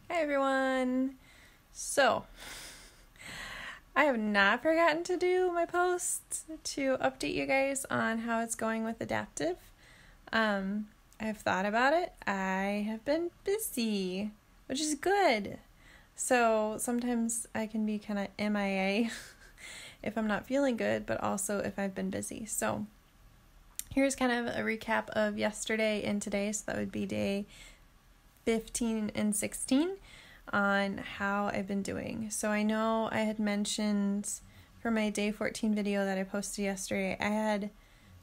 Hi everyone! So, I have not forgotten to do my post to update you guys on how it's going with Adaptiv. I've thought about it. I have been busy, which is good. So, sometimes I can be kind of MIA if I'm not feeling good, but also if I've been busy. So, here's kind of a recap of yesterday and today. So, that would be day 15 and 16 on how I've been doing. So I know I had mentioned for my day 14 video that I posted yesterday, I had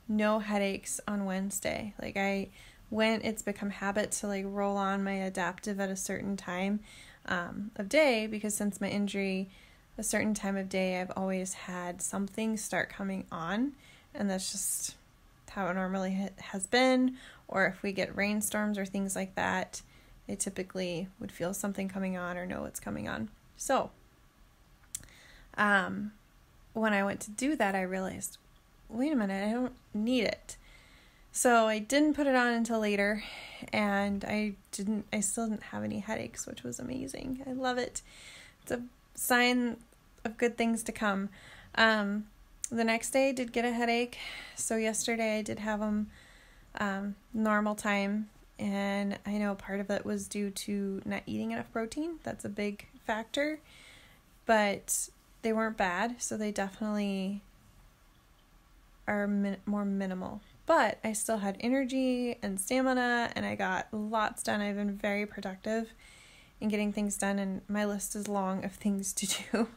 no headaches on Wednesday. It's become habit to roll on my Adaptiv at a certain time of day, because since my injury, a certain time of day I've always had something start coming on, and that's just how it normally has been. Or if we get rainstorms or things like that, I typically would feel something coming on or know it's coming on. So, when I went to do that, I realized, wait a minute, I don't need it. So I didn't put it on until later, and I still didn't have any headaches, which was amazing. I love it. It's a sign of good things to come. The next day I did get a headache. So yesterday I did have them normal time. And I know part of it was due to not eating enough protein. That's a big factor. But they weren't bad, so they definitely are more minimal. But I still had energy and stamina, and I got lots done. I've been very productive in getting things done, and my list is long of things to do.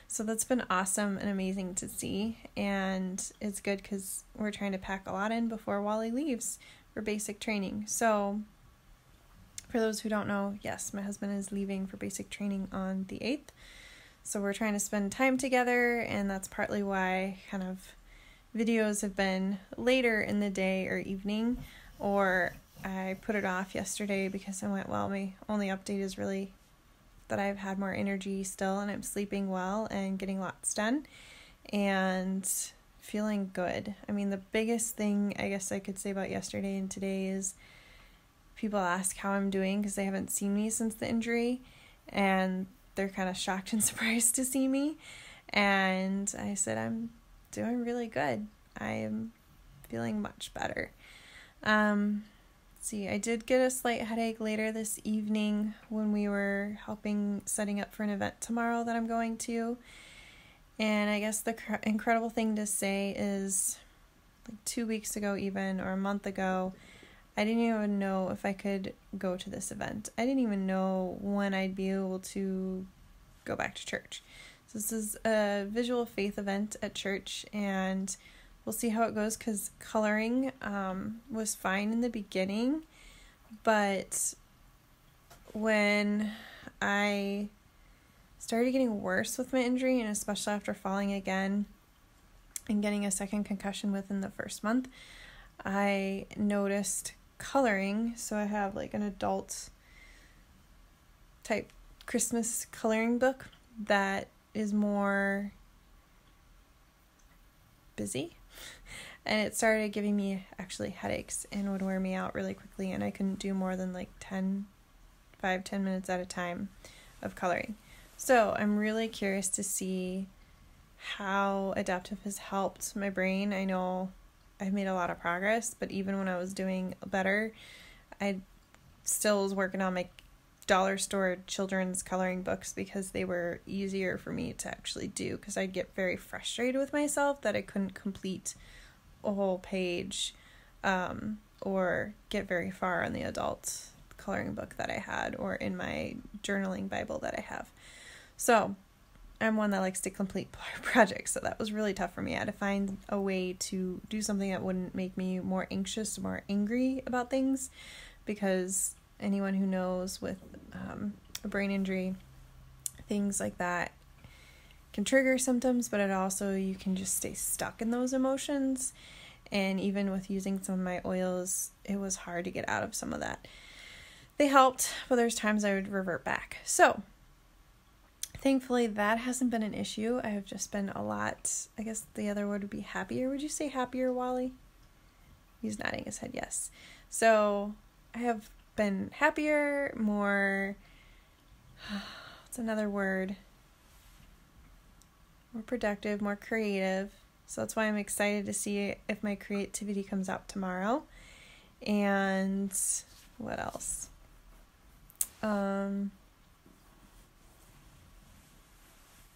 So that's been awesome and amazing to see. And it's good because we're trying to pack a lot in before Wally leaves for basic training. So for those who don't know, yes, my husband is leaving for basic training on the 8th. So we're trying to spend time together, and that's partly why kind of videos have been later in the day or evening, or I put it off yesterday because I went, well, my only update is really that I've had more energy still, and I'm sleeping well and getting lots done and feeling good. I mean, the biggest thing I guess I could say about yesterday and today is people ask how I'm doing because they haven't seen me since the injury, and they're kind of shocked and surprised to see me. And I said, I'm doing really good. I am feeling much better. I did get a slight headache later this evening when we were setting up for an event tomorrow that I'm going to. And I guess the incredible thing to say is 2 weeks ago even, or a month ago, I didn't even know if I could go to this event. I didn't even know when I'd be able to go back to church. So this is a visual faith event at church, and we'll see how it goes because coloring was fine in the beginning, but when I started getting worse with my injury, and especially after falling again and getting a second concussion within the first month, I noticed coloring. So I have an adult type Christmas coloring book that is more busy, and it started giving me actually headaches and would wear me out really quickly, and I couldn't do more than 10 minutes at a time of coloring. So I'm really curious to see how Adaptiv has helped my brain. I know I've made a lot of progress, but even when I was doing better, I still was working on my dollar store children's coloring books because they were easier for me to actually do, because I'd get very frustrated with myself that I couldn't complete a whole page or get very far on the adult coloring book that I had, or in my journaling Bible that I have. So I'm one that likes to complete projects, so that was really tough for me. I had to find a way to do something that wouldn't make me more anxious, more angry about things, because anyone who knows with a brain injury, things like that can trigger symptoms, but you can just stay stuck in those emotions. And even with using some of my oils, it was hard to get out of some of that. They helped, but there's times I would revert back. So thankfully that hasn't been an issue. I have just been a lot, I guess the other word would be happier. Would you say happier, Wally? He's nodding his head yes. So I have been happier, more what's another word? More productive, more creative. So that's why I'm excited to see if my creativity comes out tomorrow. And what else?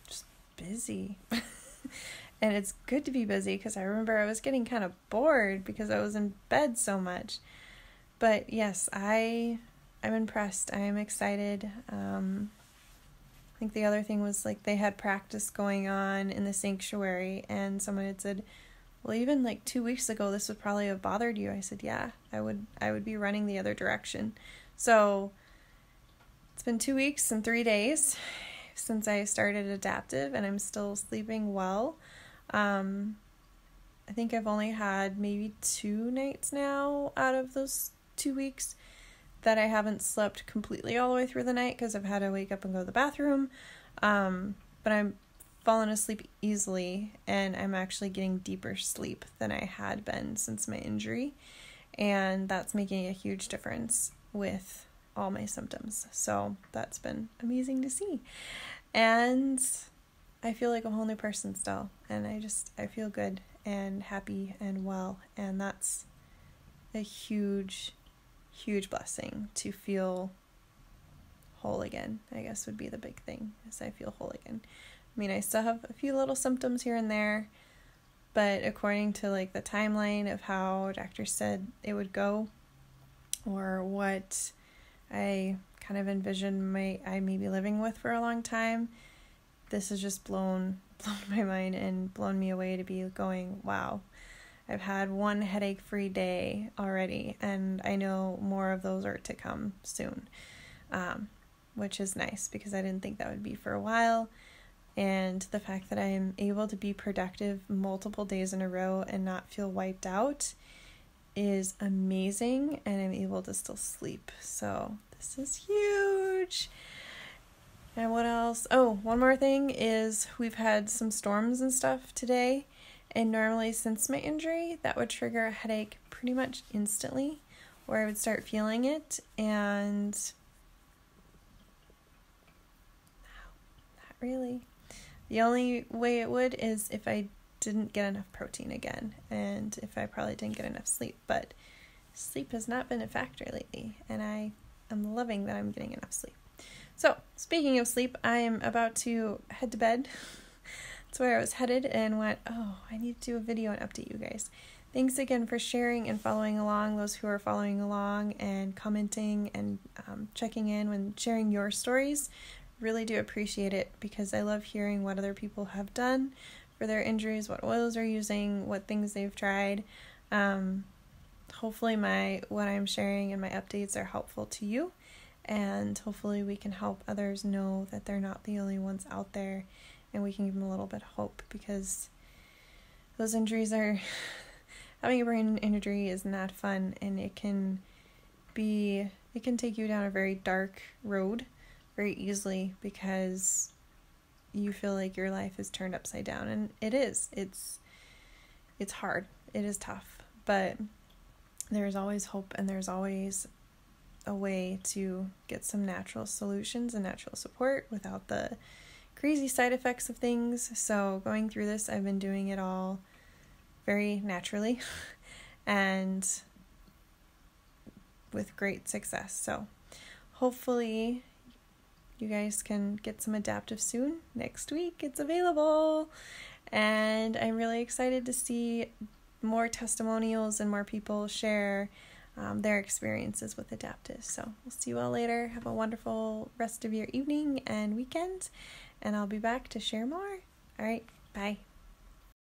Just busy. And it's good to be busy because I remember I was getting kind of bored because I was in bed so much. But yes, I'm impressed. I am excited. I think the other thing was like they had practice going on in the sanctuary, and someone had said, well, even like 2 weeks ago, this would probably have bothered you. I said, yeah, I would be running the other direction. So it's been 2 weeks and 3 days since I started Adaptiv, and I'm still sleeping well. I think I've only had maybe 2 nights now out of those 2 weeks that I haven't slept completely all the way through the night because I've had to wake up and go to the bathroom. But I'm falling asleep easily, and I'm actually getting deeper sleep than I had been since my injury. And that's making a huge difference with all my symptoms. So that's been amazing to see. And I feel like a whole new person still. And I feel good and happy and well. And that's a huge blessing to feel whole again, I guess would be the big thing, is I feel whole again. I mean, I still have a few little symptoms here and there, but according to like the timeline of how doctors said it would go, or what I kind of envisioned I may be living with for a long time, this has just blown my mind and blown me away to be going, wow, I've had 1 headache-free day already, and I know more of those are to come soon, which is nice because I didn't think that would be for a while. And the fact that I am able to be productive multiple days in a row and not feel wiped out is amazing, and I'm able to still sleep. So this is huge. And what else? Oh, one more thing is we've had some storms and stuff today, and normally since my injury, that would trigger a headache pretty much instantly, or I would start feeling it, and not really. The only way it would is if I didn't get enough protein again, and if I probably didn't get enough sleep, but sleep has not been a factor lately, and I am loving that I'm getting enough sleep. So, speaking of sleep, I am about to head to bed. That's where I was headed and went, oh, I need to do a video and update you guys. Thanks again for sharing and following along, those who are following along and commenting and checking in when sharing your stories. Really do appreciate it because I love hearing what other people have done for their injuries, what oils they're using, what things they've tried. Hopefully what I'm sharing and my updates are helpful to you, and hopefully we can help others know that they're not the only ones out there, and we can give them a little bit of hope, because those injuries having a brain injury is not fun, and it can take you down a very dark road very easily because you feel like your life is turned upside down, and it is. It's hard. It is tough, but there's always hope, and there's always a way to get some natural solutions and natural support without the crazy side effects of things. So going through this, I've been doing it all very naturally and with great success. So hopefully you guys can get some Adaptiv soon. Next week it's available, and I'm really excited to see more testimonials and more people share their experiences with Adaptiv. So we'll see you all later. Have a wonderful rest of your evening and weekend, and I'll be back to share more. All right, bye.